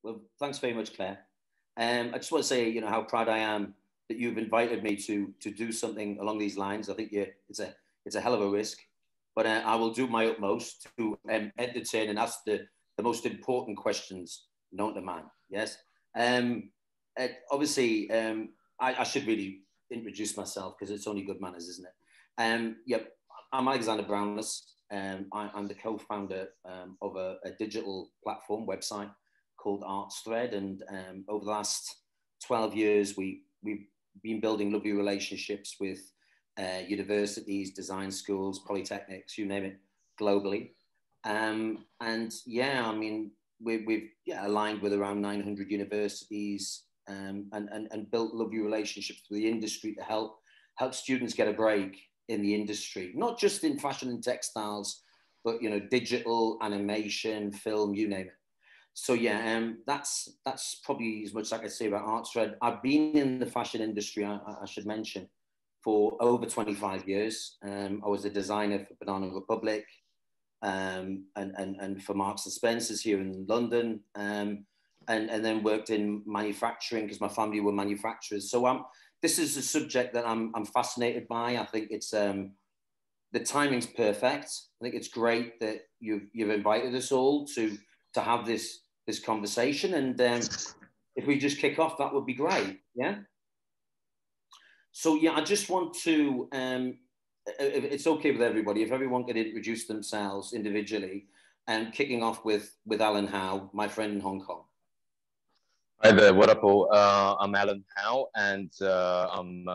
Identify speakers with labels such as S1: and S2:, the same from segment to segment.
S1: Well, thanks very much, Claire. I just want to say, how proud I am that you've invited me to do something along these lines. I think it's a hell of a risk, but I will do my utmost to entertain and ask the most important questions known to man. Yes. Obviously, I should really introduce myself because it's only good manners, isn't it? Yep. I'm Alexander Brownless. I'm the co-founder of a digital platform website called ArtsThread, and over the last 12 years, we've been building lovely relationships with universities, design schools, polytechnics, you name it, globally. And yeah, I mean, we've aligned with around 900 universities, and built lovely relationships with the industry to help students get a break in the industry, not just in fashion and textiles, but digital, animation, film, you name it. So yeah, that's probably as much as I can say about ArtsThread. I've been in the fashion industry, I should mention, for over 25 years. I was a designer for Banana Republic, and for Marks and Spencers here in London, and then worked in manufacturing because my family were manufacturers. So this is a subject that I'm fascinated by. I think it's the timing's perfect. I think it's great that you've invited us all to have this conversation, and if we just kick off, that would be great. Yeah. So yeah, I just want to, if it's okay with everybody, if everyone could introduce themselves individually, and kicking off with Alan Howe, my friend in Hong Kong.
S2: Hi there, what up all? I'm Alan Howe, and I'm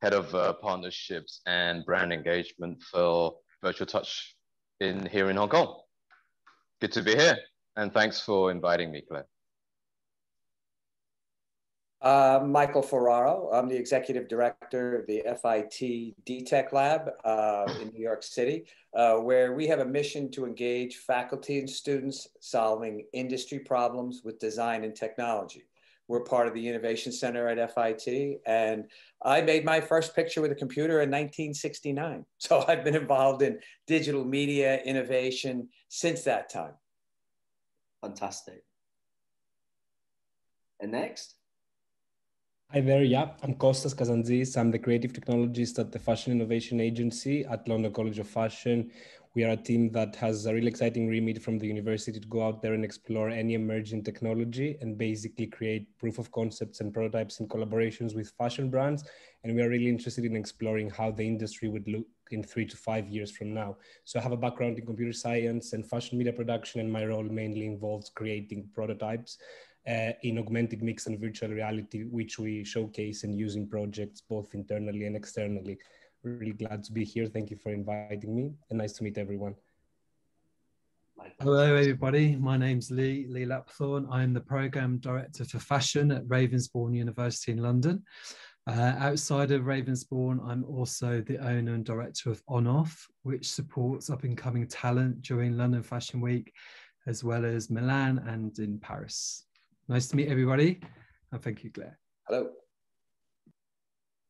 S2: head of partnerships and brand engagement for Virtual Touch here in Hong Kong. Good to be here, and thanks for inviting me, Claire.
S3: Michael Ferraro. I'm the executive director of the FIT DTech Lab in New York City, where we have a mission to engage faculty and students solving industry problems with design and technology. We're part of the Innovation Center at FIT, and I made my first picture with a computer in 1969. So I've been involved in digital media innovation since that time.
S1: Fantastic. And next?
S4: Hi there, yeah, I'm Kostas Kazantzis. I'm the creative technologist at the Fashion Innovation Agency at London College of Fashion. We are a team that has a really exciting remit from the university to go out there and explore any emerging technology and basically create proof of concepts and prototypes and collaborations with fashion brands. And we are really interested in exploring how the industry would look in 3 to 5 years from now. So I have a background in computer science and fashion media production, and my role mainly involves creating prototypes in augmented mixed and virtual reality, which we showcase and use in projects both internally and externally. Really glad to be here. Thank you for inviting me, and nice to meet everyone.
S5: Hello, everybody. My name's Lee Lapthorne. I'm the Programme Director for Fashion at Ravensbourne University in London. Outside of Ravensbourne, I'm also the owner and director of On-Off, which supports up-and-coming talent during London Fashion Week, as well as Milan and in Paris. Nice to meet everybody, and thank you, Claire.
S3: Hello.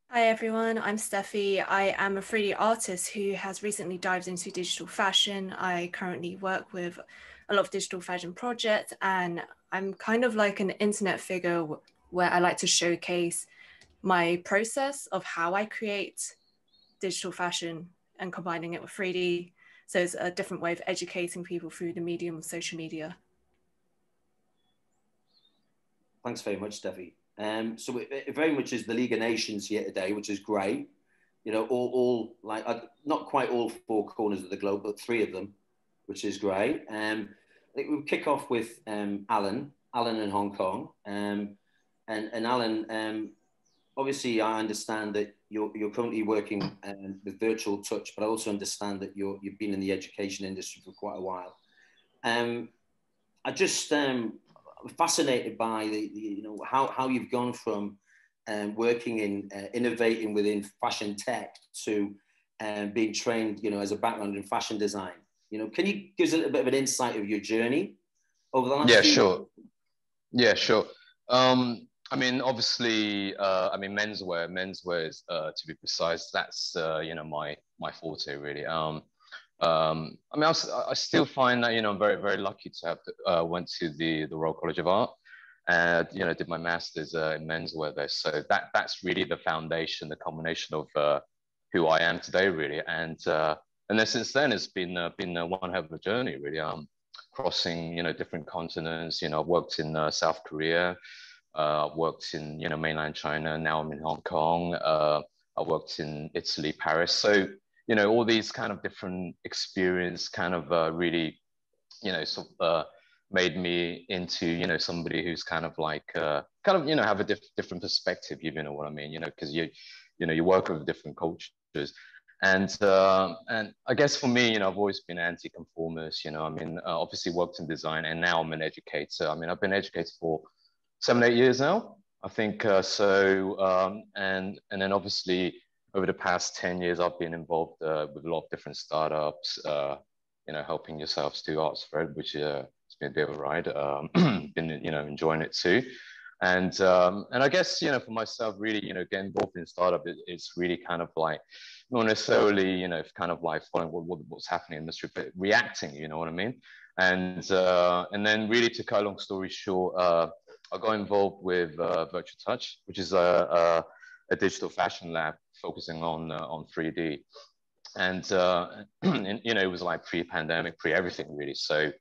S6: Hi everyone, I'm Steffi. I am a 3D artist who has recently dived into digital fashion. I currently work with a lot of digital fashion projects, and I'm kind of like an internet figure where I like to showcase my process of how I create digital fashion and combining it with 3D. So it's a different way of educating people through the medium of social media.
S1: Thanks very much, Steffi. So it very much is the League of Nations here today, which is great. All like not quite all 4 corners of the globe, but 3 of them, which is great. I think we'll kick off with Alan in Hong Kong. And Alan, obviously I understand that you're currently working with Virtual Touch, but I also understand that you've been in the education industry for quite a while. I just fascinated by how you've gone from working in innovating within fashion tech to being trained as a background in fashion design. Can you give us a little bit of an insight of your journey over the last few
S2: sure years? Yeah, sure. I mean, obviously, menswear is, to be precise, that's my forte really. I still find that I'm very, very lucky to have went to the Royal College of Art, you know, did my master's in menswear there. So that's really the foundation, the combination of who I am today, really. And then since then, it's been one hell of a journey, really. Crossing, you know, different continents. You know, I've worked in South Korea, worked in, you know, mainland China. Now I'm in Hong Kong. I worked in Italy, Paris. So, you know, all these kind of different experience kind of really, you know, sort of made me into, you know, somebody who's kind of like, you know, have a different perspective, you know what I mean? You know, because you know, you work with different cultures. And I guess for me, you know, I've always been anti-conformist, you know, I mean, obviously worked in design, and now I'm an educator. I mean, I've been educated for 7-8 years now, I think. And then obviously over the past 10 years, I've been involved with a lot of different startups, you know, helping yourselves do arts spread, which it's been a bit of a ride. Been, you know, enjoying it too. And I guess, you know, for myself, really, you know, getting involved in startup, it's really kind of like, not necessarily, you know, kind of like following what's happening in the industry, but reacting, you know what I mean? And then really, to cut a long story short, I got involved with Virtual Touch, which is a digital fashion lab focusing on 3D. And you know, it was like pre-pandemic, pre-everything really. So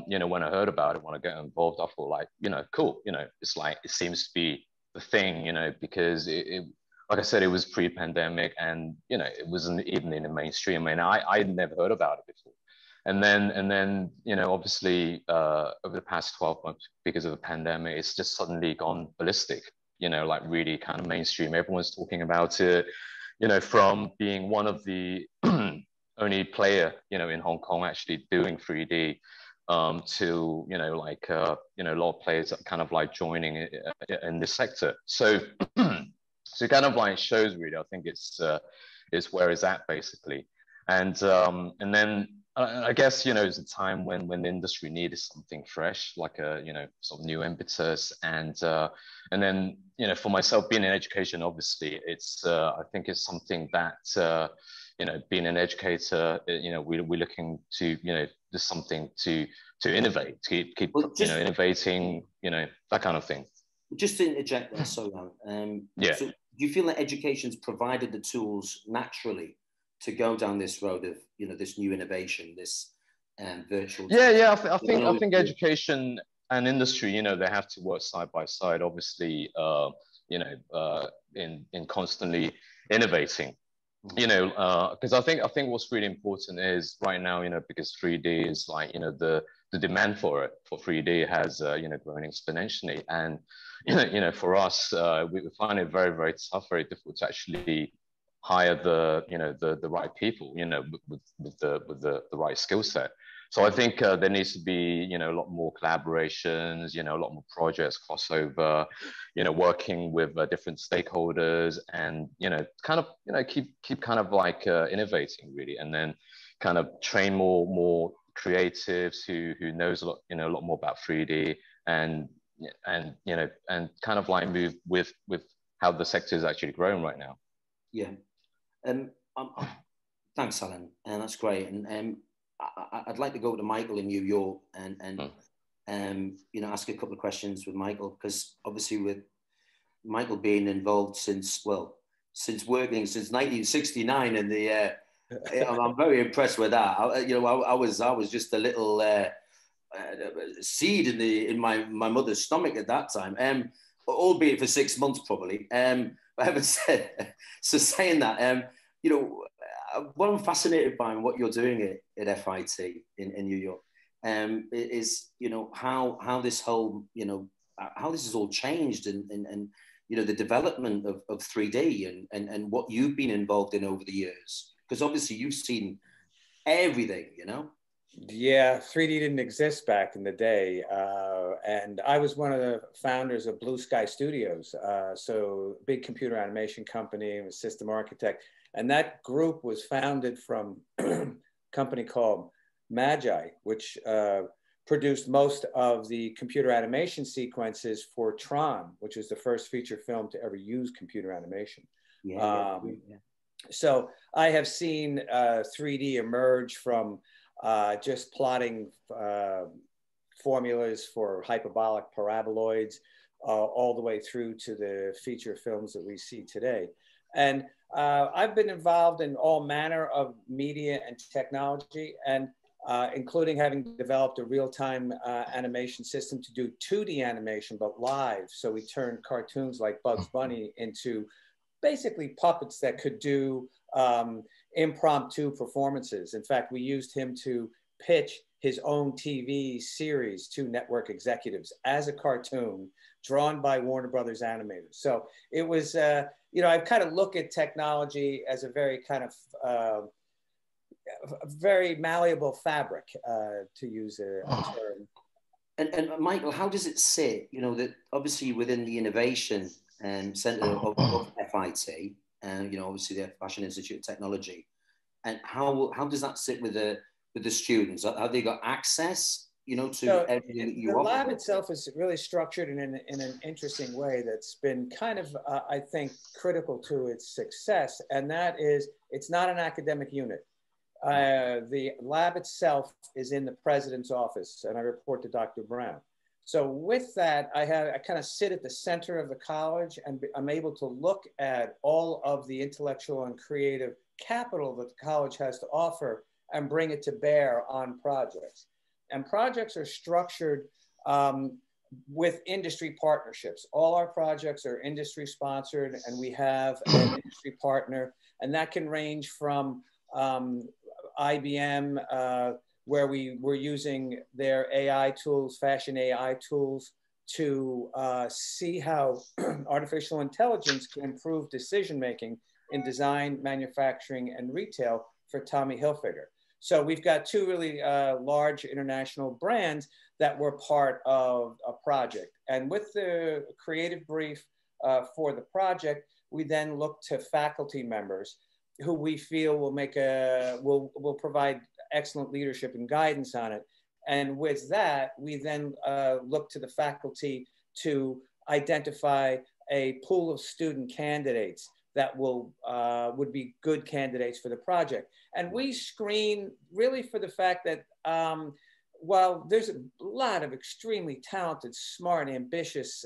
S2: you know, when I heard about it, when I got involved, I thought like, you know, cool, you know, it's like, it seems to be the thing, you know, because it like I said, it was pre-pandemic, and you know, it wasn't even in the mainstream. I mean, I'd never heard about it before. And then, you know, obviously over the past 12 months, because of the pandemic, it's just suddenly gone ballistic, you know, like really kind of mainstream. Everyone's talking about it, you know, from being one of the only player, you know, in Hong Kong actually doing 3D, to, you know, like, you know, a lot of players are kind of like joining in this sector. So, so it kind of like shows really, I think it's where it's at basically. And then I guess, you know, it's a time when the industry needed something fresh, like a, you know, sort of new impetus. And then, you know, for myself, being in education, obviously, it's I think it's something that you know, being an educator, you know, we're looking to, you know, there's something to innovate, to keep well, just, you know, innovating, you know, that kind of thing.
S1: Just to interject there, so
S2: yeah.
S1: So do you feel that education's provided the tools naturally to go down this road of, you know, this new innovation, this virtual?
S2: Yeah. I think education and industry, you know, they have to work side by side. Obviously, you know, in constantly innovating. You know, because I think what's really important is right now, you know, because 3D is like, you know, the demand for 3D has you know, grown exponentially, and you know, for us, we find it very, very tough, very difficult to actually hire the, you know, the right people, you know, with the right skill set. So I think there needs to be, you know, a lot more collaborations, you know, a lot more projects, crossover, you know, working with different stakeholders, and, you know, kind of, you know, keep kind of like innovating really, and then kind of train more creatives who knows a lot, you know, a lot more about 3D, and you know, and kind of like move with how the sector is actually growing right now.
S1: Yeah. Thanks, Alan, and that's great. And I'd like to go to Michael in New York and you know, ask a couple of questions with Michael, because obviously with Michael being involved since working since 1969 in the I'm very impressed with that. You know, I was just a little seed in my mother's stomach at that time, albeit for 6 months probably. But having said, so saying that, you know, what I'm fascinated by and what you're doing at FIT in New York is, you know, how this whole, you know, how this has all changed, and you know, the development of 3D and what you've been involved in over the years, because obviously you've seen everything, you know.
S3: Yeah, 3D didn't exist back in the day, and I was one of the founders of Blue Sky Studios, so big computer animation company, and a system architect. And that group was founded from a company called Magi, which produced most of the computer animation sequences for Tron, which was the first feature film to ever use computer animation. Yeah. So I have seen 3D emerge from just plotting formulas for hyperbolic paraboloids, all the way through to the feature films that we see today. And I've been involved in all manner of media and technology, and including having developed a real-time animation system to do 2D animation, but live. So we turned cartoons like Bugs Bunny into basically puppets that could do impromptu performances. In fact, we used him to pitch his own TV series to network executives as a cartoon drawn by Warner Brothers animators. So it was, you know, I kind of look at technology as a very kind of very malleable fabric, to use a term.
S1: And Michael, how does it sit, you know, that obviously within the innovation center of FIT, and, you know, obviously the Fashion Institute of Technology, and how does that sit with the students? Have they got access, you know, to everything that you offer?
S3: The lab itself is really structured in an interesting way that's been kind of, I think, critical to its success. And that is, it's not an academic unit. The lab itself is in the president's office, and I report to Dr. Brown. So with that, I kind of sit at the center of the college, and I'm able to look at all of the intellectual and creative capital that the college has to offer and bring it to bear on projects. And projects are structured with industry partnerships. All our projects are industry sponsored, and we have an industry partner, and that can range from IBM, where we were using their AI tools, fashion AI tools, to see how artificial intelligence can improve decision-making in design, manufacturing, and retail for Tommy Hilfiger. So we've got two really large international brands that were part of a project. And with the creative brief for the project, we then look to faculty members who we feel will provide excellent leadership and guidance on it. And with that, we then look to the faculty to identify a pool of student candidates that would be good candidates for the project. And we screen really for the fact that while there's a lot of extremely talented, smart, ambitious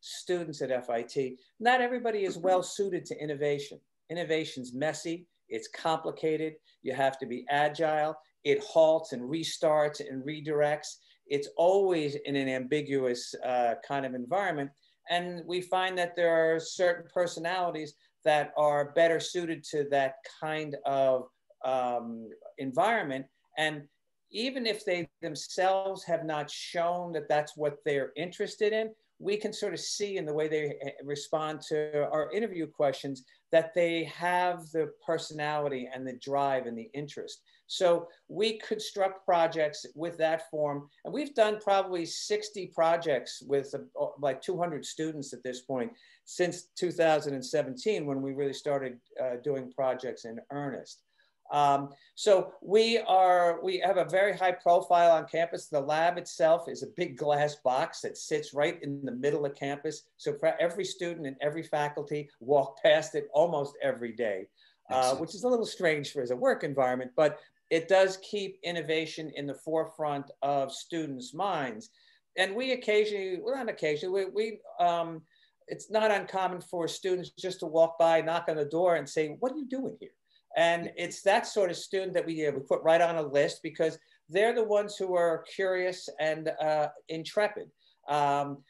S3: students at FIT, not everybody is well suited to innovation. Innovation's messy, it's complicated, you have to be agile, it halts and restarts and redirects. It's always in an ambiguous kind of environment. And we find that there are certain personalities that are better suited to that kind of environment. And even if they themselves have not shown that that's what they're interested in, we can sort of see in the way they respond to our interview questions that they have the personality and the drive and the interest. So we construct projects with that form. And we've done probably 60 projects with like 200 students at this point since 2017, when we really started doing projects in earnest. So we have a very high profile on campus. The lab itself is a big glass box that sits right in the middle of campus. So every student and every faculty walk past it almost every day, which is a little strange as a work environment, but it does keep innovation in the forefront of students' minds. And we occasionally, well, not occasionally, it's not uncommon for students just to walk by, knock on the door and say, "What are you doing here?" And it's that sort of student that we put right on a list, because they're the ones who are curious and intrepid.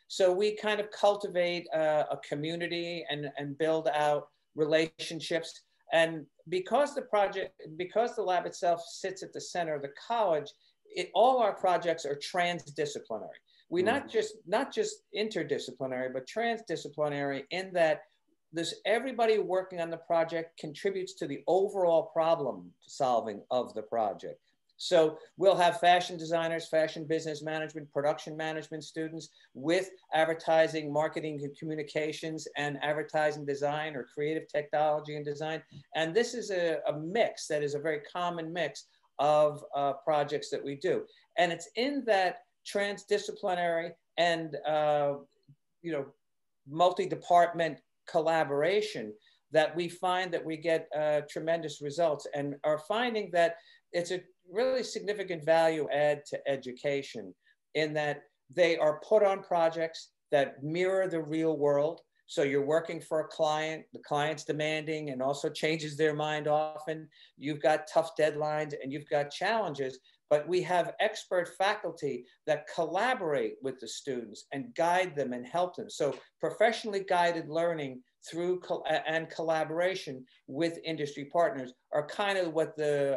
S3: So we kind of cultivate a community and build out relationships. And because the lab itself sits at the center of the college, all our projects are transdisciplinary. We not just interdisciplinary, but transdisciplinary, in that everybody working on the project contributes to the overall problem solving of the project. So we'll have fashion designers, fashion business management, production management students with advertising, marketing, and communications, and advertising design or creative technology and design. And this is a mix that is a very common mix of projects that we do. And it's in that transdisciplinary and multi-department collaboration that we find that we get tremendous results, and are finding that it's a really significant value add to education. in that they are put on projects that mirror the real world. So you're working for a client, the client's demanding and also changes their mind often. You've got tough deadlines and you've got challenges, but we have expert faculty that collaborate with the students and guide them and help them. So professionally guided learning through and collaboration with industry partners are kind of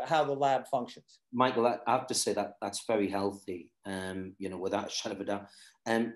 S3: how the lab functions.
S1: Michael, I have to say that that's very healthy, you know, without a shadow of a doubt.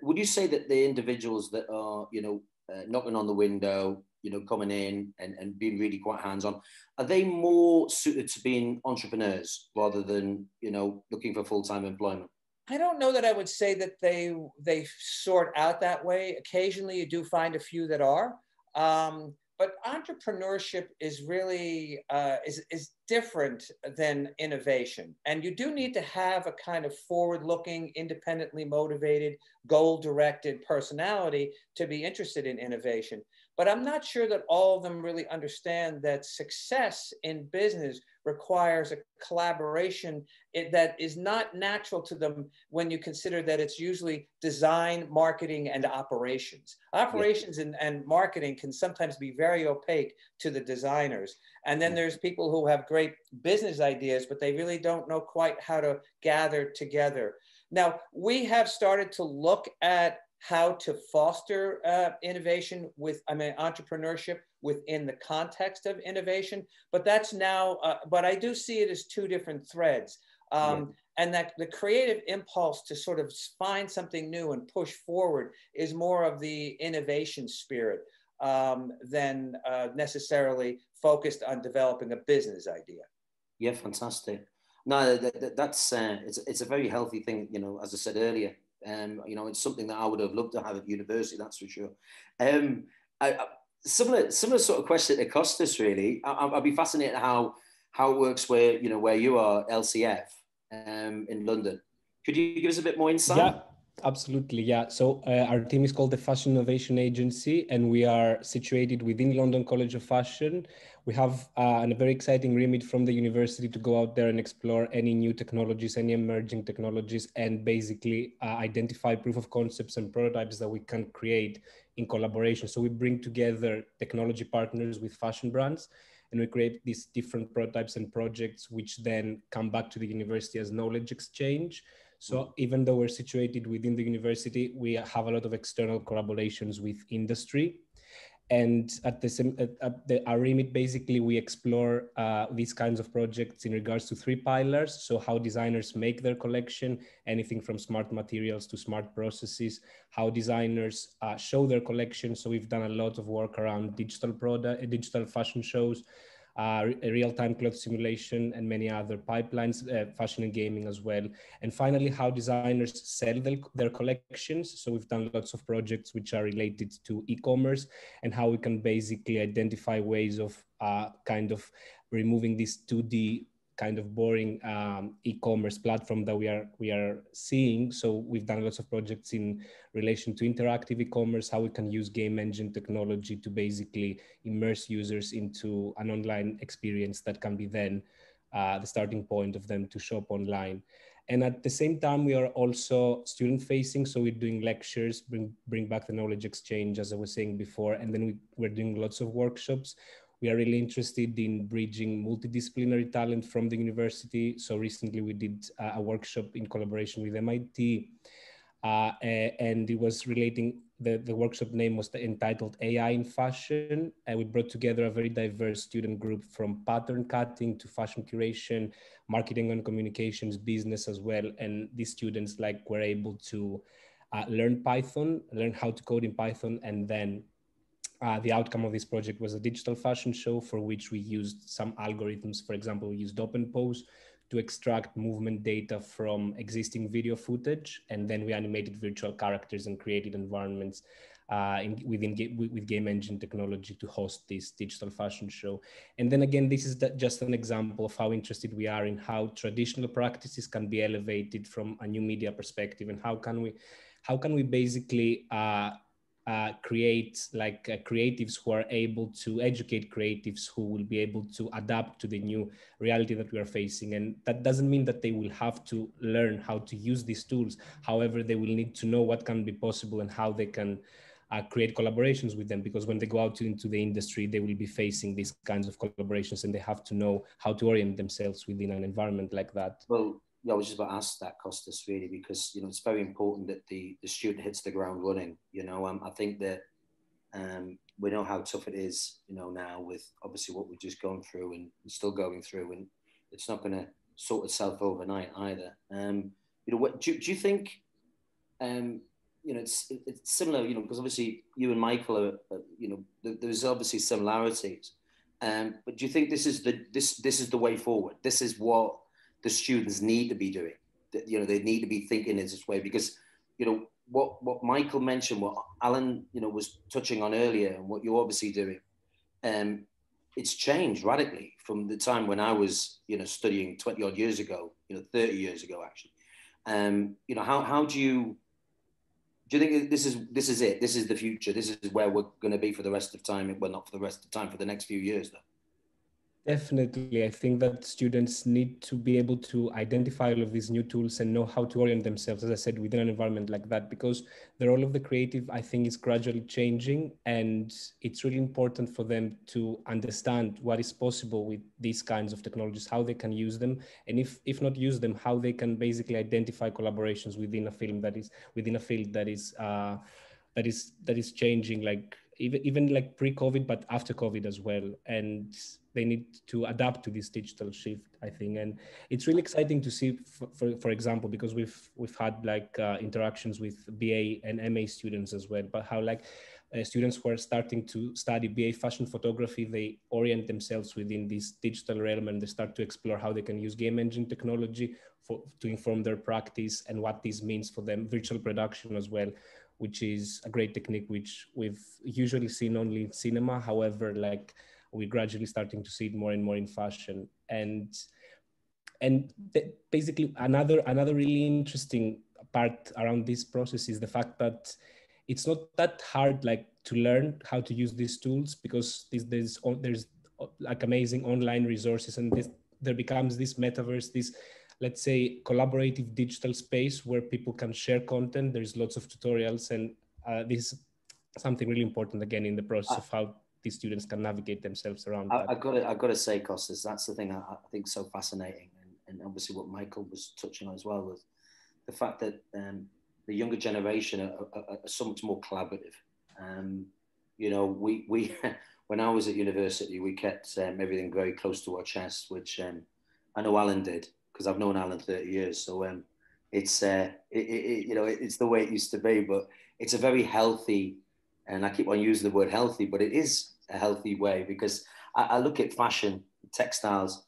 S1: Would you say that the individuals that are, you know, knocking on the window, you know, coming in and being really quite hands-on, are they more suited to being entrepreneurs rather than, you know, looking for full-time employment?
S3: I don't know that I would say that they sort out that way. Occasionally you do find a few that are. But entrepreneurship is really is different than innovation. And you do need to have a kind of forward-looking, independently motivated, goal-directed personality to be interested in innovation. But I'm not sure that all of them really understand that success in business requires a collaboration that is not natural to them when you consider that it's usually design, marketing, and operations. Operations and marketing can sometimes be very opaque to the designers. And then there's people who have great business ideas, but they really don't know quite how to gather together. Now, we have started to look at how to foster innovation entrepreneurship within the context of innovation, but that's now, but I do see it as two different threads. And that the creative impulse to sort of find something new and push forward is more of the innovation spirit than necessarily focused on developing a business idea.
S1: Yeah, fantastic. No, that's it's a very healthy thing. You know, as I said earlier, you know, it's something that I would have loved to have at university. That's for sure. Similar sort of question to Costas. Really, I'd be fascinated how it works where you are, LCF, in London. Could you give us a bit more insight?
S4: Yeah, absolutely. Yeah. So our team is called the Fashion Innovation Agency, and we are situated within London College of Fashion. We have a very exciting remit from the university to go out there and explore any new technologies, any emerging technologies, and basically identify proof of concepts and prototypes that we can create in collaboration. So we bring together technology partners with fashion brands, and we create these different prototypes and projects, which then come back to the university as knowledge exchange. So even though we're situated within the university, we have a lot of external collaborations with industry. And at our remit, basically, we explore these kinds of projects in regards to three pillars. So how designers make their collection, anything from smart materials to smart processes, how designers show their collection. So we've done a lot of work around digital fashion shows, real-time cloth simulation, and many other pipelines, fashion and gaming as well. And finally, how designers sell their collections. So we've done lots of projects which are related to e-commerce and how we can basically identify ways of kind of removing this 2D kind of boring e-commerce platform that we are seeing. So we've done lots of projects in relation to interactive e-commerce, how we can use game engine technology to basically immerse users into an online experience that can be then the starting point of them to shop online. And at the same time, we are also student facing. So we're doing lectures, bring back the knowledge exchange, as I was saying before. And then we're doing lots of workshops. We are really interested in bridging multidisciplinary talent from the university. So recently we did a workshop in collaboration with MIT, and it was relating, the workshop name was entitled AI in Fashion. And we brought together a very diverse student group from pattern cutting to fashion curation, marketing and communications, business as well. And these students were able to learn Python, learn how to code in Python, and then the outcome of this project was a digital fashion show for which we used some algorithms. For example, we used OpenPose to extract movement data from existing video footage, and then we animated virtual characters and created environments with game engine technology to host this digital fashion show. And then again, this is just an example of how interested we are in how traditional practices can be elevated from a new media perspective, and how can we basically create like creatives who are able to educate creatives who will be able to adapt to the new reality that we are facing. And that doesn't mean that they will have to learn how to use these tools. However, they will need to know what can be possible and how they can create collaborations with them, because when they go out into the industry, they will be facing these kinds of collaborations, and they have to know how to orient themselves within an environment like that.
S1: Well, yeah, I was just about to ask that, Costas, really, because it's very important that the student hits the ground running. I think that we know how tough it is, now with obviously what we've just gone through and still going through, and it's not going to sort itself overnight either. What do you think? It's similar, because obviously you and Michael are, there's obviously similarities. But do you think this is the way forward? This is what the students need to be doing. They need to be thinking in this way, because what Michael mentioned, what Alan was touching on earlier, and what you're obviously doing, it's changed radically from the time when I was studying 20 odd years ago, 30 years ago actually. How do you think this is it? This is the future. This is where we're going to be for the rest of time. Well, not for the rest of time, for the next few years, though.
S4: Definitely. I think that students need to be able to identify all of these new tools and know how to orient themselves, as I said, within an environment like that, because the role of the creative, I think, is gradually changing. And it's really important for them to understand what is possible with these kinds of technologies, how they can use them. And if not use them, how they can basically identify collaborations within a film that is within a field that is changing, like even like pre-COVID, but after COVID as well. And they need to adapt to this digital shift, I think. And it's really exciting to see, for example, because we've had like interactions with BA and MA students as well, but how like students who are starting to study BA fashion photography, they orient themselves within this digital realm, and they start to explore how they can use game engine technology to inform their practice, and what this means for them, virtual production as well, which is a great technique which we've usually seen only in cinema. However, like we're gradually starting to see it more and more in fashion. And basically another really interesting part around this process is the fact that it's not that hard like to learn how to use these tools, because there's like amazing online resources, and there becomes this metaverse, this, let's say, collaborative digital space where people can share content. There's lots of tutorials, and this is something really important again in the process of how these students can navigate themselves around that.
S1: I've got to say, Costas, that's the thing I think so fascinating, and obviously what Michael was touching on as well, was the fact that the younger generation are so much more collaborative. We when I was at university, we kept everything very close to our chest, which I know Alan did, because I've known Alan 30 years. So it's the way it used to be, but it's a very healthy, and I keep on using the word healthy, but it is a healthy way, because I look at fashion, textiles,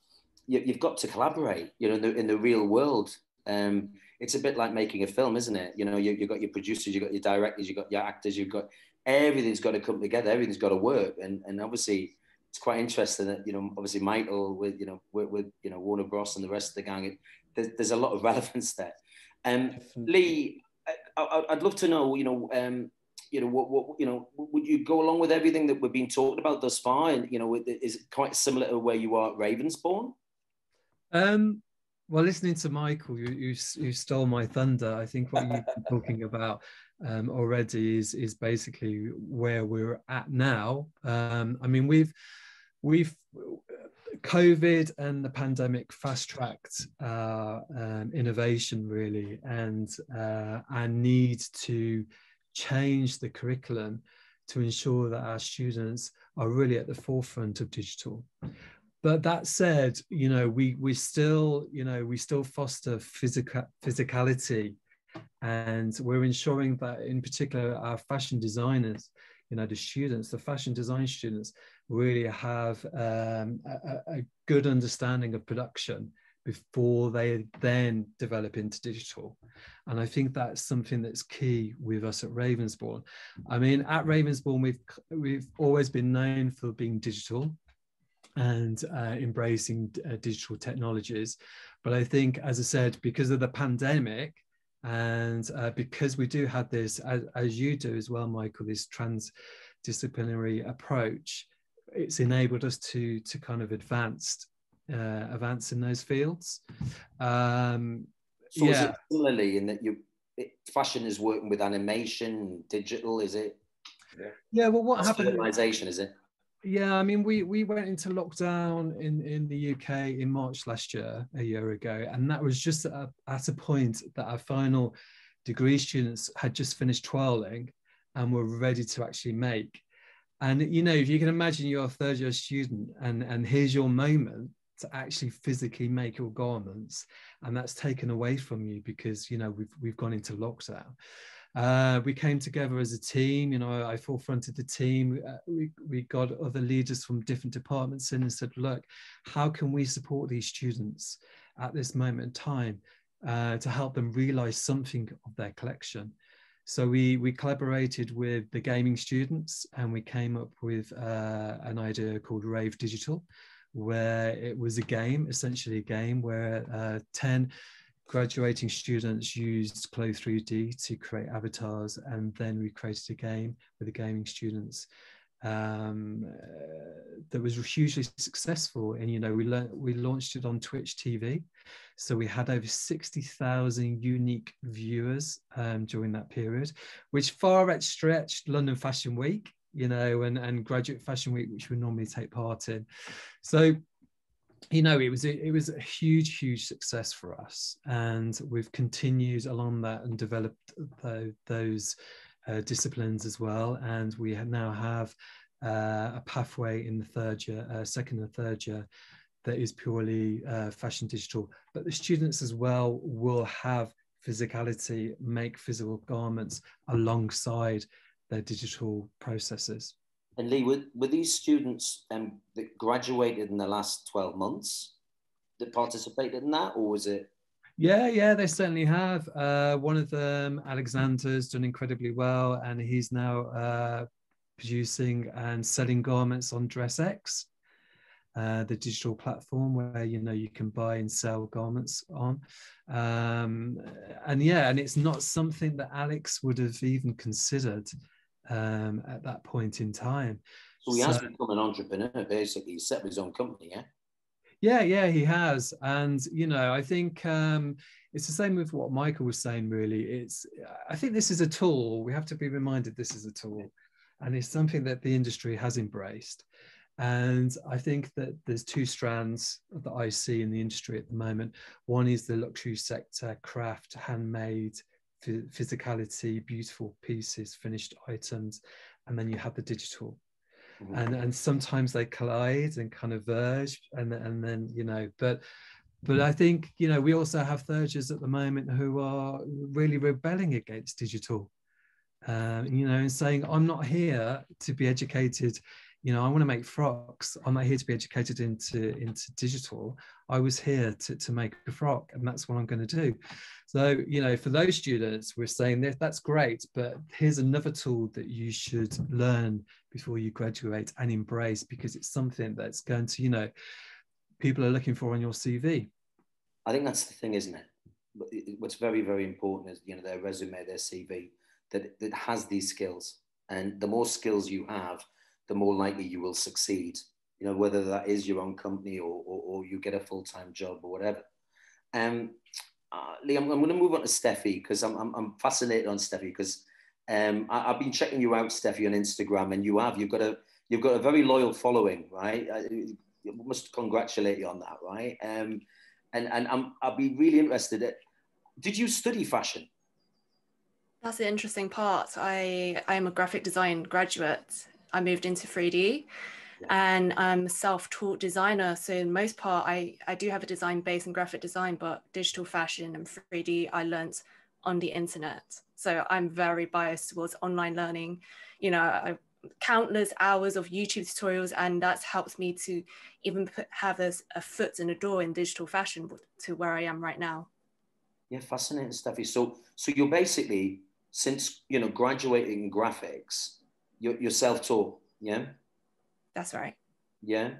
S1: you've got to collaborate, in the real world. It's a bit like making a film, isn't it? You've got your producers, you've got your directors, you've got your actors, everything's got to come together, everything's got to work. And obviously it's quite interesting that, obviously Michael with Warner Bros and the rest of the gang, there's a lot of relevance there. Lee, I'd love to know, would you go along with everything that we've been talking about thus far? And, is it quite similar to where you are at Ravensbourne?
S5: Well, listening to Michael, you stole my thunder. I think what you've been talking about already is basically where we're at now. I mean, we've COVID and the pandemic fast-tracked innovation, really, and our need to change the curriculum to ensure that our students are really at the forefront of digital. But that said, we still foster physicality, and we're ensuring that, in particular, our fashion designers, the fashion design students, really have a good understanding of production before they then develop into digital. And I think that's something that's key with us at Ravensbourne. I mean, at Ravensbourne, we've always been known for being digital and embracing digital technologies. But I think, as I said, because of the pandemic, And because we do have this, as you do as well, Michael, this transdisciplinary approach, it's enabled us to kind of advance in those fields.
S1: So is it similarly in that fashion is working with animation, digital, is it?
S5: Yeah, well, what happened?
S1: Visualization, is it?
S5: Yeah, I mean, we went into lockdown in the UK in March last year, a year ago, and that was just at a point that our final degree students had just finished twirling and were ready to actually make. And, you know, if you can imagine you're a third year student and here's your moment to actually physically make your garments, and that's taken away from you because, you know, we've gone into lockdown. We came together as a team. You know, I forefronted the team. We got other leaders from different departments in and said, look, how can we support these students at this moment in time to help them realize something of their collection? So we collaborated with the gaming students, and we came up with an idea called Rave Digital, where it was a game, essentially a game where 10 graduating students used Clothes 3D to create avatars, and then we created a game with the gaming students that was hugely successful. And, you know, we launched it on Twitch TV. So we had over 60,000 unique viewers during that period, which far outstretched London Fashion Week, you know, and Graduate Fashion Week, which we normally take part in. So, you know, it was a huge success for us, and we've continued along that and developed those disciplines as well. And we now have a pathway in the third year, second and third year, that is purely fashion digital. But the students as well will have physicality, make physical garments alongside their digital processes.
S1: And Lee, were these students that graduated in the last 12 months that participated in that, or was it?
S5: Yeah, they certainly have. One of them, Alexander's, done incredibly well, and he's now producing and selling garments on DressX, the digital platform where, you know, you can buy and sell garments on. And it's not something that Alex would have even considered at that point in time.
S1: So he has become an entrepreneur, basically. He set up his own company, yeah?
S5: Yeah, he has. And, you know, I think it's the same with what Michael was saying, really. I think this is a tool. We have to be reminded this is a tool. And it's something that the industry has embraced. And I think that there's two strands that I see in the industry at the moment. One is the luxury sector, craft, handmade, physicality, beautiful pieces, finished items, and then you have the digital. And sometimes they collide and kind of verge, and then, you know, but I think, you know, we also have third years at the moment who are really rebelling against digital, you know, and saying, I'm not here to be educated. You know, I want to make frocks. I'm not here to be educated into digital. I was here to make a frock, and that's what I'm going to do. So, you know, for those students, we're saying that's great, but here's another tool that you should learn before you graduate and embrace, because it's something that's going to, you know, people are looking for on your CV.
S1: I think that's the thing, isn't it? What's very, very important is, you know, their resume, their CV, that has these skills. And the more skills you have, the more likely you will succeed, you know, whether that is your own company or you get a full-time job or whatever. Lee, I'm going to move on to Steffi, because I'm fascinated on Steffi, because I've been checking you out, Steffi, on Instagram, and you've got a very loyal following, right? I must congratulate you on that, right? And I'll be really interested. Did you study fashion?
S6: That's the interesting part. I am a graphic design graduate. I moved into 3D, and I'm a self-taught designer. So in most part, I do have a design base in graphic design, but digital fashion and 3D, I learnt on the internet. So I'm very biased towards online learning. You know, countless hours of YouTube tutorials, and that's helped me to even have a foot in the door in digital fashion to where I am right now.
S1: Yeah, fascinating, Steffi. So you're basically, since, you know, graduating in graphics, you're self-taught, yeah?
S6: That's right.
S1: Yeah,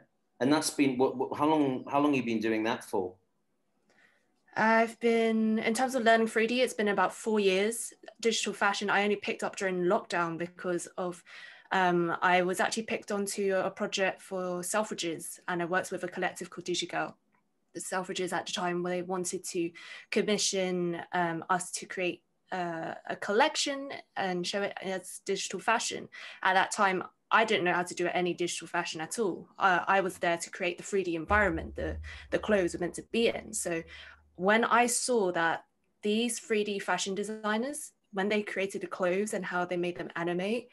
S1: and that's been how long have you been doing that for?
S6: I've been, in terms of learning 3D, it's been about 4 years. Digital fashion, I only picked up during lockdown because of, I was actually picked onto a project for Selfridges, and I worked with a collective called DigiGirl. The Selfridges at the time, where they wanted to commission us to create a collection and show it as digital fashion. At that time, I didn't know how to do any digital fashion at all. I was there to create the 3D environment the clothes were meant to be in. So when I saw that these 3D fashion designers, when they created the clothes and how they made them animate,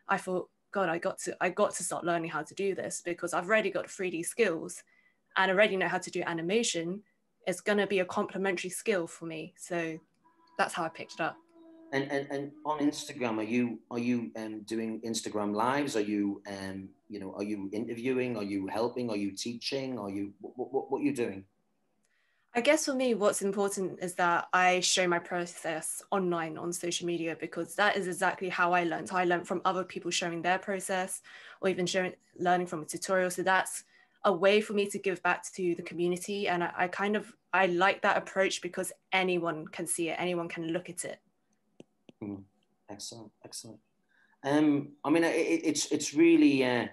S6: I thought, God, I got to start learning how to do this, because I've already got 3D skills and I already know how to do animation. It's going to be a complementary skill for me. So that's how I picked it up.
S1: And on Instagram, are you doing Instagram lives? Are you are you interviewing? Are you helping? Are you teaching? Are you what are you doing?
S6: I guess for me, what's important is that I show my process online on social media, because that is exactly how I learned. I learned from other people showing their process, or even learning from a tutorial. So that's a way for me to give back to the community. And I like that approach, because anyone can see it, anyone can look at it.
S1: Excellent, excellent. I mean, it's really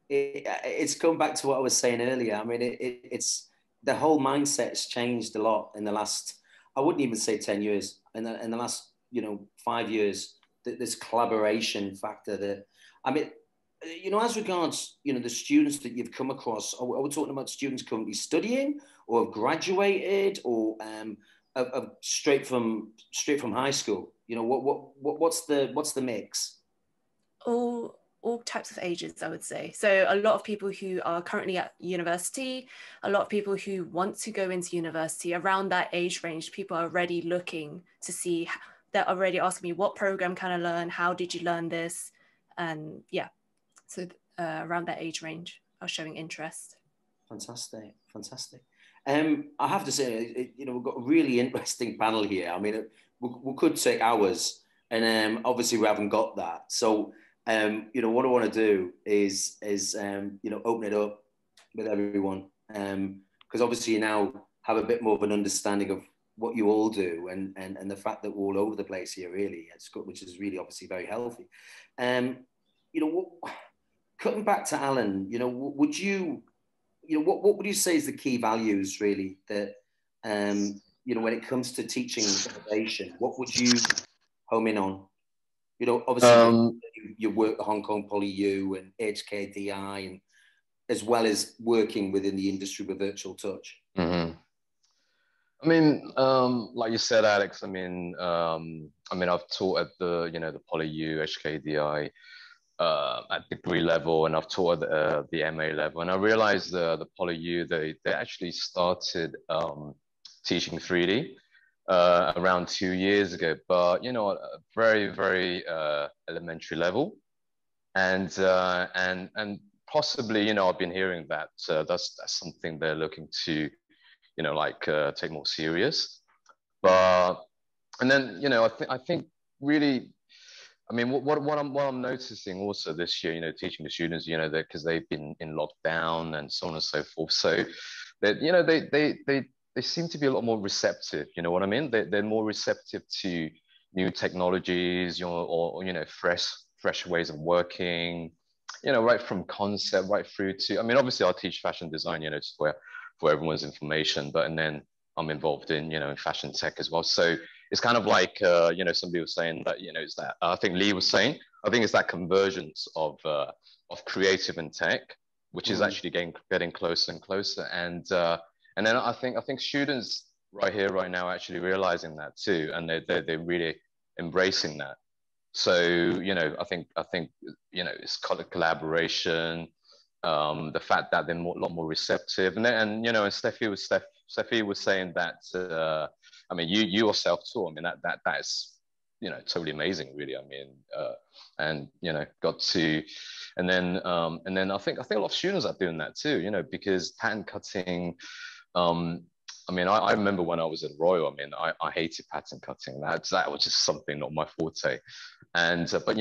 S1: it's going back to what I was saying earlier. I mean, it's the whole mindset has changed a lot in the last, I wouldn't even say 10 years, in the last 5 years. This collaboration factor that, I mean, as regards the students that you've come across, are we talking about students currently studying, or have graduated, or of straight from high school? What's the mix?
S6: All types of ages, I would say. So a lot of people who are currently at university, a lot of people who want to go into university, around that age range. People are already looking to see, they're already asking me, what program can I learn? How did you learn this? And yeah, so around that age range are showing interest.
S1: Fantastic, fantastic. I have to say, we've got a really interesting panel here. I mean, we could take hours, and obviously we haven't got that. So, what I want to do is open it up with everyone, because obviously you now have a bit more of an understanding of what you all do, and the fact that we're all over the place here, really, which is really obviously very healthy. Cutting back to Alan, would you? What would you say is the key values, really, that, when it comes to teaching innovation, what would you home in on? Obviously, you work at Hong Kong Poly U and HKDI, and as well as working within the industry with Virtual Touch.
S2: Mm-hmm. I mean, like you said, Alex, I mean, I've taught at the Poly U, HKDI, at degree level, and I've taught at the MA level, and I realized the Poly U, they actually started teaching 3D around 2 years ago, but at a very, very elementary level, and possibly I've been hearing that that's something they're looking to take more serious, but and then I think really. I mean, what I'm noticing also this year, teaching the students, because they've been in lockdown and so on and so forth. So that they seem to be a lot more receptive. You know what I mean? They're more receptive to new technologies, or fresh ways of working. Right from concept right through to. I mean, obviously, I'll teach fashion design. Just for everyone's information, and then I'm involved in in fashion tech as well. So it's kind of like somebody was saying that it's that I think Lee was saying, I think it's that convergence of creative and tech, which is actually getting closer and closer, and then I think students right here right now are actually realizing that too, and they're really embracing that. So I think it's called a collaboration, the fact that they're a lot more receptive, and Steffi was saying that. I mean, you yourself too. I mean, that is, totally amazing, really. I mean, and got to, and then I think a lot of students are doing that too. Because pattern cutting. I mean, I remember when I was at Royal. I mean, I hated pattern cutting. That was just something not my forte. And but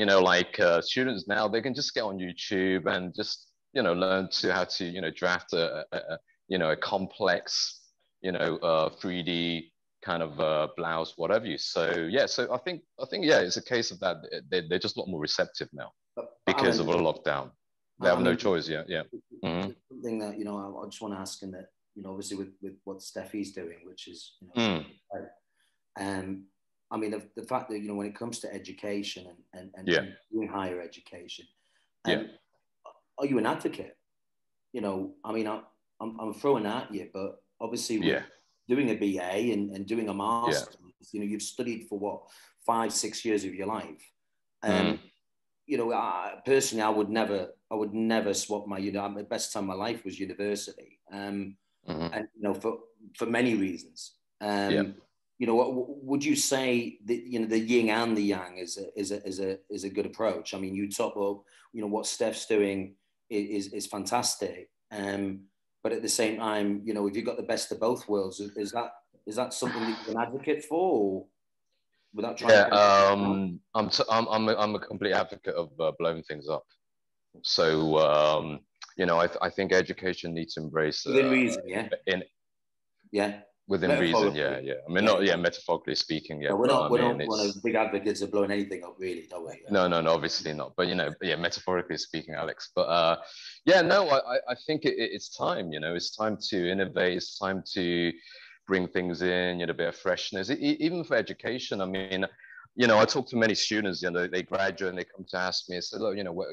S2: students now, they can just get on YouTube and just learn how to draft a complex 3D kind of blouse, whatever you. So yeah, so I think yeah, it's a case of that they're just a lot more receptive now because of a lockdown. They have no choice. Yeah. Mm-hmm.
S1: Something that, you know, I just want to ask, and that, you know, obviously with what Steffi's doing, which is, you know, I mean, the fact that, you know, when it comes to education and doing higher education, are you an advocate? You know, I mean, I'm throwing at you, but obviously with doing a BA and doing a master's, you know, you've studied for what, 5-6 years of your life. You know, personally, I would never swap my, you know, the best time of my life was university. And, you know, for many reasons. You know, what would you say that, you know, the yin and the yang is a good approach? I mean, you talk about, you know, what Steph's doing is fantastic. But at the same time, you know, if you've got the best of both worlds, is that something that you're an advocate for, or without trying to
S2: I'm a complete advocate of blowing things up. So you know, I think education needs to embrace
S1: within reason,
S2: within reason, I mean, not metaphorically speaking,
S1: no, we're not one of big advocates of blowing anything up, really, don't we?
S2: No, obviously not. But, you know, metaphorically speaking, Alex. But I think it's time. You know, it's time to innovate. It's time to bring things in, you know, a bit of freshness. Even for education, I mean, you know, I talk to many students, you know, they graduate and they come to ask me, I say, look, you know,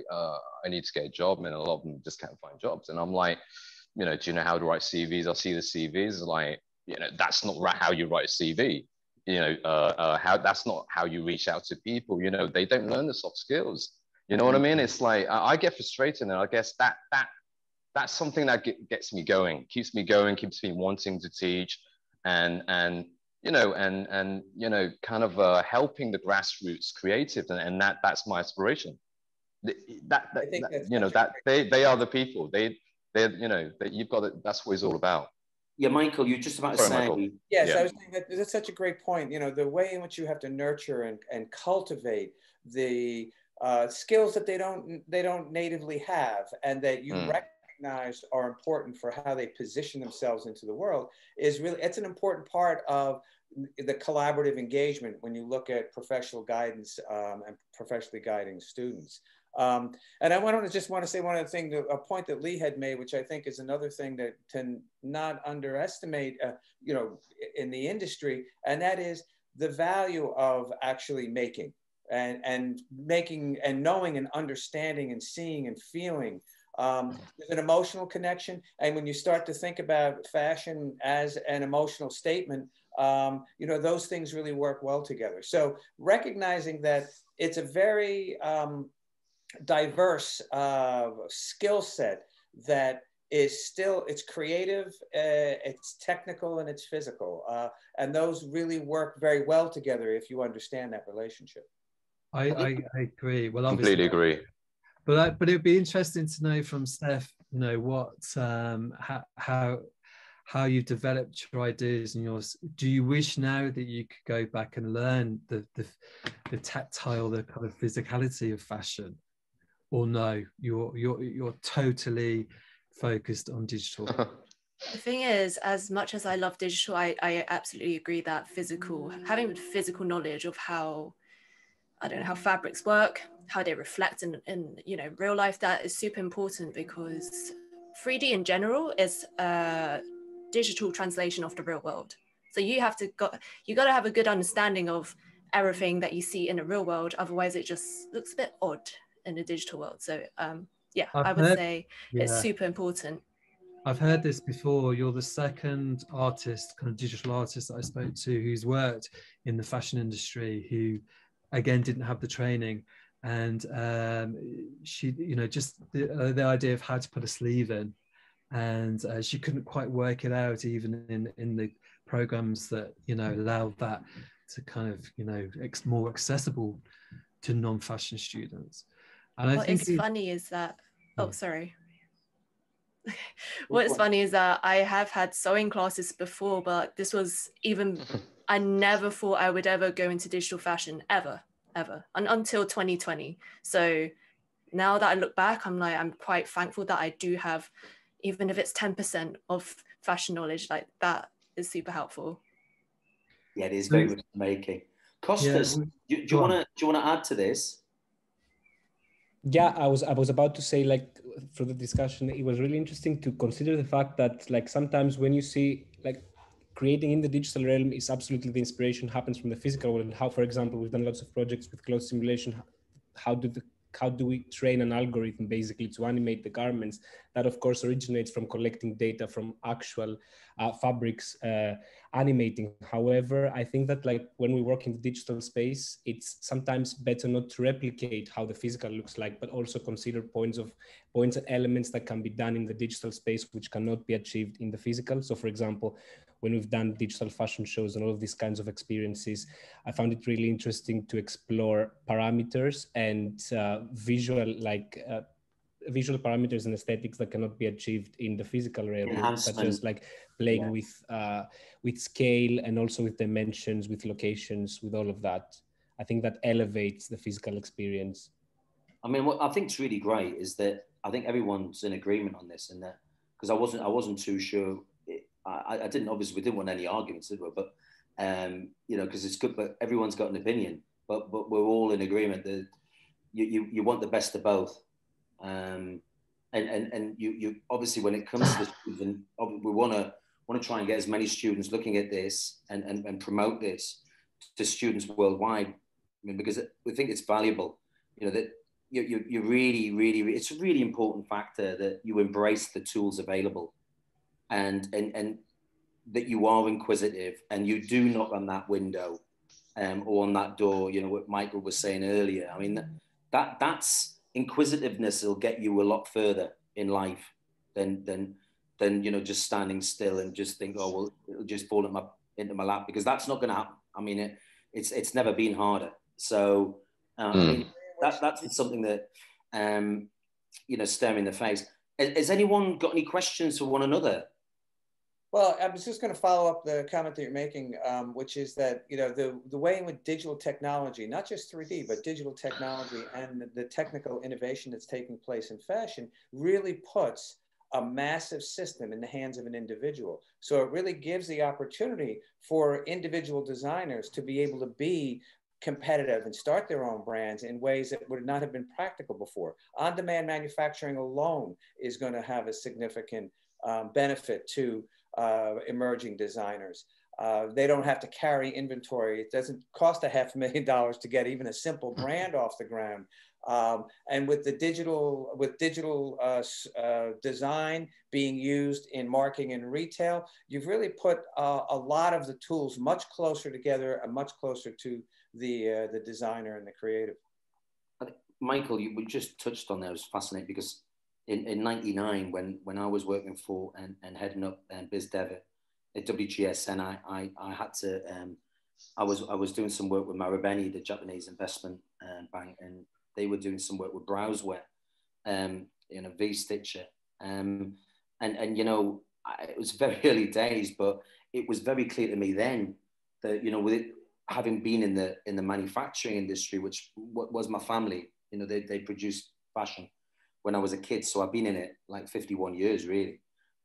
S2: I need to get a job, and a lot of them just can't find jobs. And I'm like, you know, do you know how to write CVs? I see the CVs, like, you know, that's not how you write a CV. You know, that's not how you reach out to people. You know, they don't learn the soft skills. You know what I mean? It's like, I get frustrated, and I guess that's something that gets me going, keeps me wanting to teach, and you know, and you know, kind of helping the grassroots creative, and that's my aspiration. That you know, that they are the people. They're you know, that you've got it. That's what it's all about.
S1: Yeah, Michael, you're just about to say.
S3: Michael. Yes, I was saying that that's such a great point. You know, the way in which you have to nurture and cultivate the skills that they don't natively have, and that you recognize are important for how they position themselves into the world, is really, it's an important part of the collaborative engagement when you look at professional guidance and professionally guiding students. And I want to say one other thing, a point that Lee had made, which I think is another thing that to not underestimate, you know, in the industry, and that is the value of actually making and making and knowing and understanding and seeing and feeling. There's an emotional connection, and when you start to think about fashion as an emotional statement, you know, those things really work well together. So recognizing that it's a very diverse skill set that is still, it's creative, it's technical, and it's physical, and those really work very well together if you understand that relationship.
S5: I agree. Well,
S2: obviously, completely agree.
S5: But it would be interesting to know from Steph, you know, what how you developed your ideas and yours. Do you wish now that you could go back and learn the tactile, the kind of physicality of fashion? Or no, you're totally focused on digital?
S6: The thing is, as much as I love digital, I absolutely agree that having physical knowledge of how, I don't know, how fabrics work, how they reflect in you know, real life, that is super important, because 3D in general is a digital translation of the real world. So you got to have a good understanding of everything that you see in the real world. Otherwise, it just looks a bit odd in the digital world. So yeah, I would say it's super important.
S5: I've heard this before. You're the second artist, kind of digital artist, that I spoke to who's worked in the fashion industry, who again didn't have the training, and she, you know, just the idea of how to put a sleeve in, and she couldn't quite work it out even in the programs that, you know, allowed that to kind of, you know, more accessible to non-fashion students. And I think
S6: what's funny is that, sorry. What's funny is that I have had sewing classes before, but this was I never thought I would ever go into digital fashion, ever, until 2020. So now that I look back, I'm quite thankful that I do have, even if it's 10% of fashion knowledge, like that is super helpful.
S1: Yeah, it is very much the making. Costas,
S5: Yeah,
S1: do you want to add to this?
S4: Yeah, I was about to say, like, through the discussion, it was really interesting to consider the fact that, like, sometimes when you see, like, creating in the digital realm is absolutely the inspiration happens from the physical world. How, for example, we've done lots of projects with cloth simulation. How do we train an algorithm basically to animate the garments? That of course originates from collecting data from actual fabrics animating. However, I think that, like, when we work in the digital space, it's sometimes better not to replicate how the physical looks like, but also consider points and elements that can be done in the digital space which cannot be achieved in the physical. So for example, when we've done digital fashion shows and all of these kinds of experiences, I found it really interesting to explore parameters and visual parameters and aesthetics that cannot be achieved in the physical realm, such as like playing with scale and also with dimensions, with locations, with all of that. I think that elevates the physical experience.
S1: I mean, what I think is really great is that I think everyone's in agreement on this, and that because I wasn't too sure. I didn't, obviously we didn't want any arguments, did we? But you know, because it's good, but everyone's got an opinion. But we're all in agreement that you want the best of both. And you obviously, when it comes to the student, we want to try and get as many students looking at this and promote this to students worldwide. I mean, because we think it's valuable. You know, that you really it's a really important factor that you embrace the tools available, and that you are inquisitive and you do knock on that window or on that door. You know what Michael was saying earlier. I mean, that's inquisitiveness will get you a lot further in life than you know, just standing still and just think, oh well, it'll just fall into my lap, because that's not going to happen. I mean, it's never been harder. So I mean, that's something that you know, stare me in the face. Has anyone got any questions for one another?
S3: Well, I was just going to follow up the comment that you're making, which is that, you know, the way in which digital technology, not just 3D, but digital technology and the technical innovation that's taking place in fashion really puts a massive system in the hands of an individual. So it really gives the opportunity for individual designers to be able to be competitive and start their own brands in ways that would not have been practical before. On-demand manufacturing alone is going to have a significant benefit to emerging designers. They don't have to carry inventory. It doesn't cost $500,000 to get even a simple brand off the ground. And with digital design being used in marketing and retail, you've really put a lot of the tools much closer together and much closer to the designer and the creative.
S1: Michael, we just touched on that. It was fascinating because in '99, when I was working for and heading up biz dev at WGS, and I had to I was doing some work with Marubeni, the Japanese investment bank, and they were doing some work with Browseware, you know, V-Stitcher, and you know, it was very early days, but it was very clear to me then that, you know, with it, having been in the manufacturing industry, which was my family, you know, they produced fashion when I was a kid, so I've been in it like 51 years really.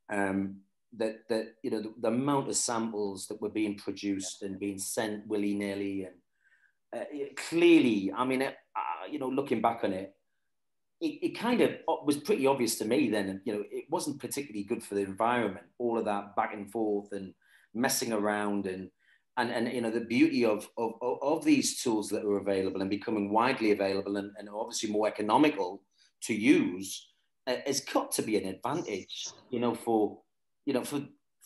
S1: That you know, the amount of samples that were being produced and being sent willy-nilly, and clearly, I mean, you know, looking back on it, it kind of was pretty obvious to me then, you know, it wasn't particularly good for the environment, all of that back and forth and messing around, and you know, the beauty of these tools that are available and becoming widely available and obviously more economical to use has got to be an advantage, you know, for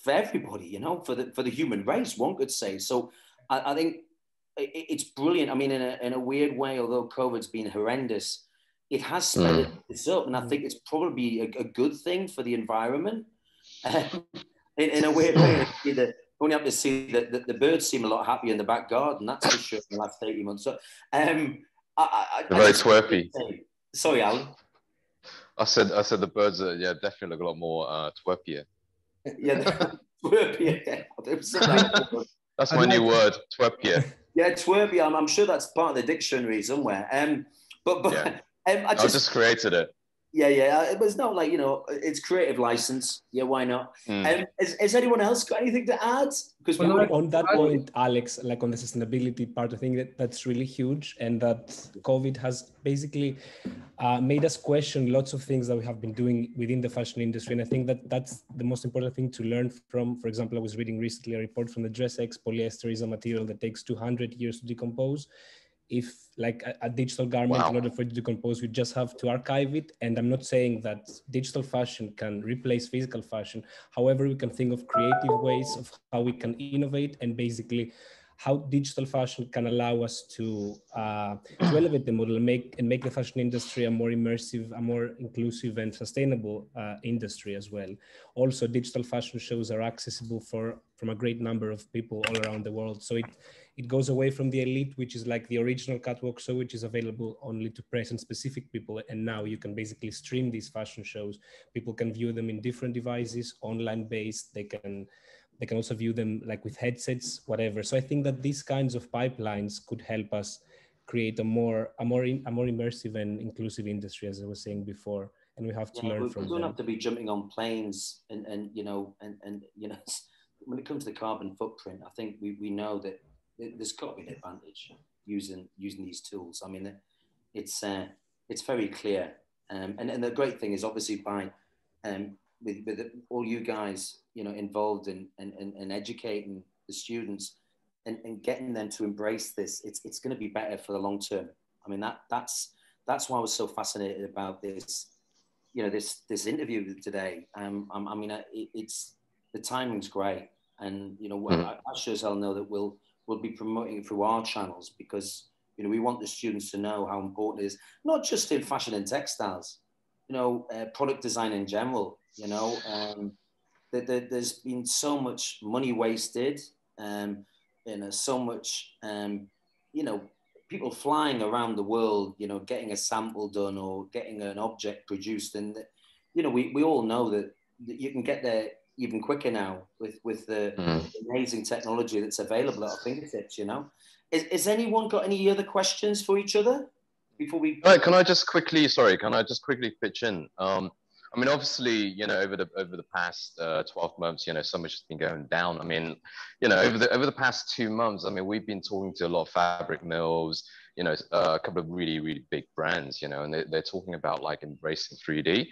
S1: everybody, you know, for the human race, one could say. So I think it's brilliant. I mean, in a weird way, although COVID's been horrendous, it has sped this up, and I think it's probably a good thing for the environment. In a weird way, you only have to see that the birds seem a lot happier in the back garden. That's for sure. In the last 18 months. So,
S2: very twerpy.
S1: Sorry, Alan.
S2: I said the birds are, yeah, definitely look a lot more twerpier.
S1: Yeah, twerpier.
S2: That's my new word, twerpier.
S1: Yeah, twerpier. I'm sure that's part of the dictionary somewhere. But yeah.
S2: I just created it.
S1: yeah. But it's not like, you know, it's creative license. Yeah, why not? Has anyone else got anything to add? Because
S4: on that point, Alex, like on the sustainability part, I think that's really huge, and that COVID has basically made us question lots of things that we have been doing within the fashion industry. And I think that that's the most important thing to learn from. For example, I was reading recently a report from the DressX: polyester is a material that takes 200 years to decompose. If like a digital garment, in order for it to decompose, we just have to archive it. And I'm not saying that digital fashion can replace physical fashion. However, we can think of creative ways of how we can innovate, and basically how digital fashion can allow us to elevate the model and make the fashion industry a more immersive, a more inclusive and sustainable industry as well. Also, digital fashion shows are accessible from a great number of people all around the world. So it goes away from the elite, which is like the original catwalk show, which is available only to present specific people. And now you can basically stream these fashion shows. People can view them in different devices, online based. They can also view them like with headsets, whatever. So I think that these kinds of pipelines could help us create a more immersive and inclusive industry, as I was saying before. And we have to learn from them.
S1: We don't have to be jumping on planes and you know, when it comes to the carbon footprint, I think we know that there's got to be an advantage using these tools. I mean, it's very clear. And the great thing is obviously by with all you guys, you know, involved in educating the students and getting them to embrace this, it's going to be better for the long term. I mean, that's why I was so fascinated about this, you know, this interview today. I mean, it's the timing's great, and you know, I sure as hell know that we'll be promoting it through our channels, because you know we want the students to know how important it is, not just in fashion and textiles, you know, product design in general. You know, there's been so much money wasted, you know, so much, you know, people flying around the world, you know, getting a sample done or getting an object produced, and you know, we all know that you can get there even quicker now with the amazing technology that's available at our fingertips. You know, has anyone got any other questions for each other before we?
S2: All right, can I just quickly pitch in? I mean, obviously, you know, over the past 12 months, you know, so much has been going down. I mean, you know, over the past 2 months, I mean, we've been talking to a lot of fabric mills, you know, a couple of really, really big brands, you know, and they're talking about like embracing 3D,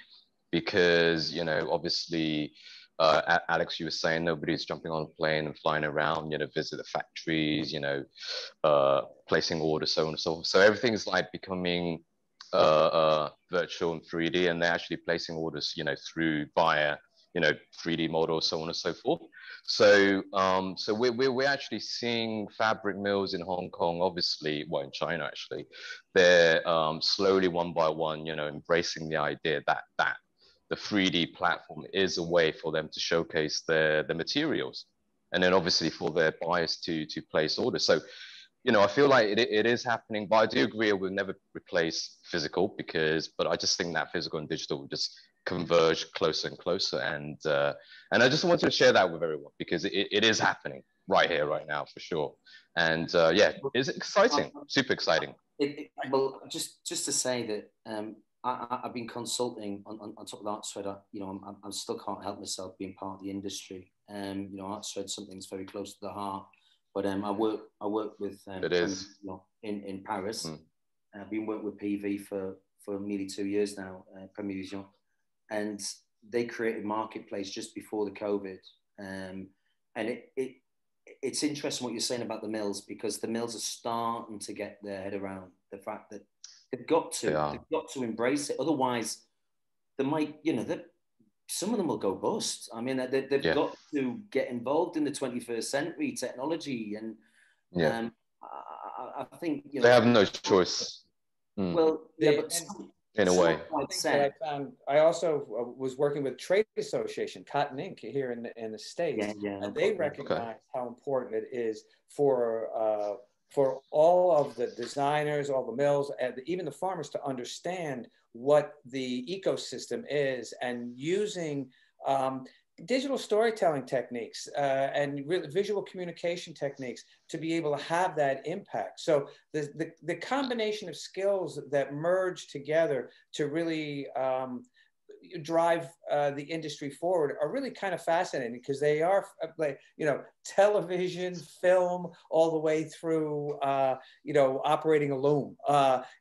S2: because, you know, obviously, Alex, you were saying nobody's jumping on a plane and flying around, you know, visit the factories, you know, placing orders, so on and so forth. So everything's like becoming virtual and 3D, and they're actually placing orders, you know, via, you know, 3D models, so on and so forth. So, so we're actually seeing fabric mills in Hong Kong, obviously, well, in China actually, they're slowly one by one, you know, embracing the idea that the 3D platform is a way for them to showcase their materials, and then obviously for their buyers to place orders. So, you know, I feel like it is happening, but I do agree it will never replace physical, but I just think that physical and digital will just converge closer and closer. And I just wanted to share that with everyone, because it is happening right here, right now, for sure. And yeah, it's exciting, super exciting.
S1: Well, just to say that I've been consulting on top of the Arts Thread. You know, I still can't help myself being part of the industry. You know, Arts Thread, something that's very close to the heart. But I work with
S2: it is.
S1: You know, in Paris. I've been working with PV for nearly 2 years now, Premier Vision, and they created Marketplace just before the COVID. And it's interesting what you're saying about the mills, because the mills are starting to get their head around the fact that they've got to embrace it. Otherwise, they might, you know, some of them will go bust. I mean, they've got to get involved in the 21st century technology, and I think, you know,
S2: they have no choice.
S1: Well, yeah, but
S2: in a way.
S3: I also was working with Trade Association, Cotton Inc. here in the States, and they recognize how important it is for all of the designers, all the mills, and even the farmers to understand what the ecosystem is, and using digital storytelling techniques and visual communication techniques to be able to have that impact. So the combination of skills that merge together to really drive the industry forward are really kind of fascinating, because they are like, you know, television, film, all the way through, you know, operating a loom.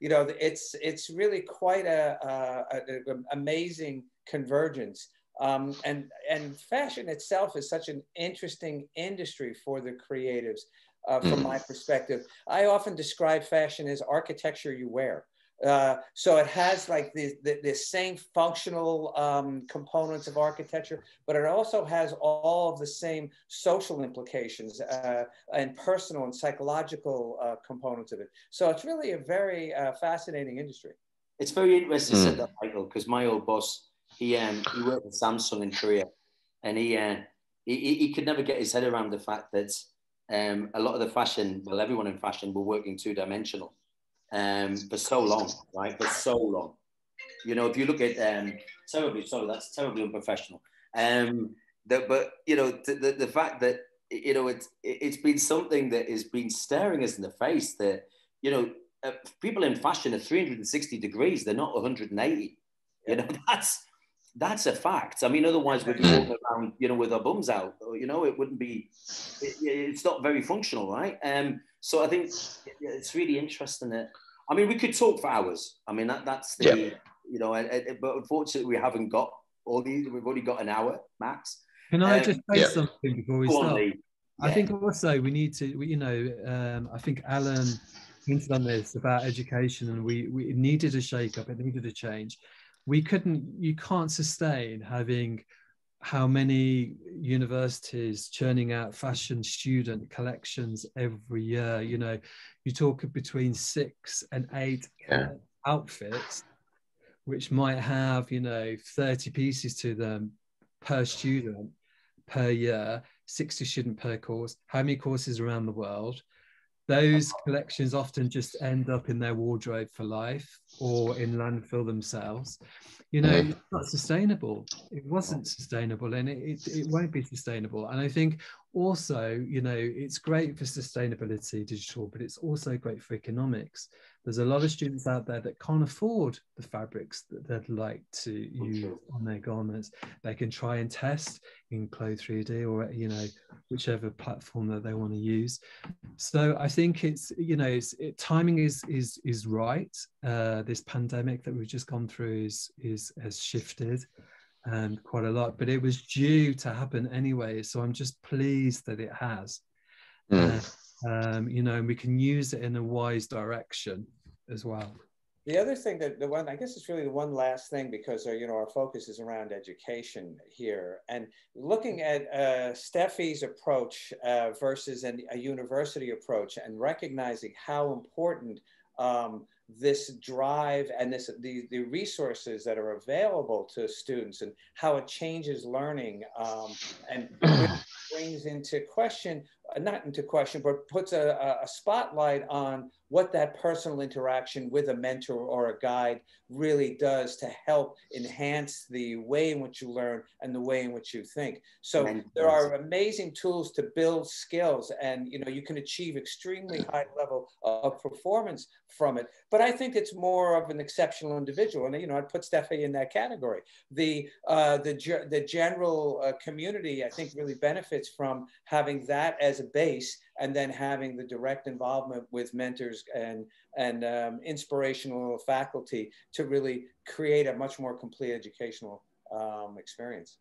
S3: You know, it's really quite an amazing convergence. And fashion itself is such an interesting industry for the creatives. From my perspective, I often describe fashion as architecture you wear. So it has like the same functional components of architecture, but it also has all of the same social implications and personal and psychological components of it. So it's really a very fascinating industry.
S1: It's very interesting you said that, Michael, because my old boss, he worked with Samsung in Korea, and he could never get his head around the fact that a lot of the fashion, well, everyone in fashion were working two-dimensional. For so long, right? For so long. You know, if you look at that's terribly unprofessional. But you know, the fact that, you know, it's been something that has been staring us in the face, that, you know, people in fashion are 360 degrees, they're not 180. You know, that's a fact. I mean, otherwise we'd be walking around, you know, with our bums out. You know, it wouldn't be. It's not very functional, right? So I think it's really interesting that. I mean, we could talk for hours. I mean, that's the you know, but unfortunately we haven't got all these. We've only got an hour max.
S5: Can I just say something before we start? I think also we need to, you know, I think Alan hinted on this about education, and we needed a shake-up. It needed a change. You can't sustain having how many universities churning out fashion student collections every year. You know, you talk between 6 and 8 outfits, which might have, you know, 30 pieces to them per student per year, 60 student per course. How many courses around the world? Those collections often just end up in their wardrobe for life or in landfill themselves. You know, it's not sustainable. It wasn't sustainable, and it won't be sustainable. And I think also, you know, it's great for sustainability, digital, but it's also great for economics. There's a lot of students out there that can't afford the fabrics that they'd like to use on their garments. They can try and test in Clothes 3D or, you know, whichever platform that they want to use. So I think it's, you know, timing is right. This pandemic that we've just gone through has shifted quite a lot, but it was due to happen anyway. So I'm just pleased that it has. You know, and we can use it in a wise direction as well.
S3: The other thing that I guess it's really the one last thing, because you know, our focus is around education here, and looking at Steffi's approach versus a university approach, and recognizing how important this drive and the resources that are available to students, and how it changes learning, and brings into question, not into question, but puts a spotlight on what that personal interaction with a mentor or a guide really does to help enhance the way in which you learn and the way in which you think. So there are amazing tools to build skills, and you know, you can achieve extremely high level of performance from it. But I think it's more of an exceptional individual, and you know, I'd put Steffi in that category. The general community, I think, really benefits from having that as a base, and then having the direct involvement with mentors and inspirational faculty to really create a much more complete educational experience.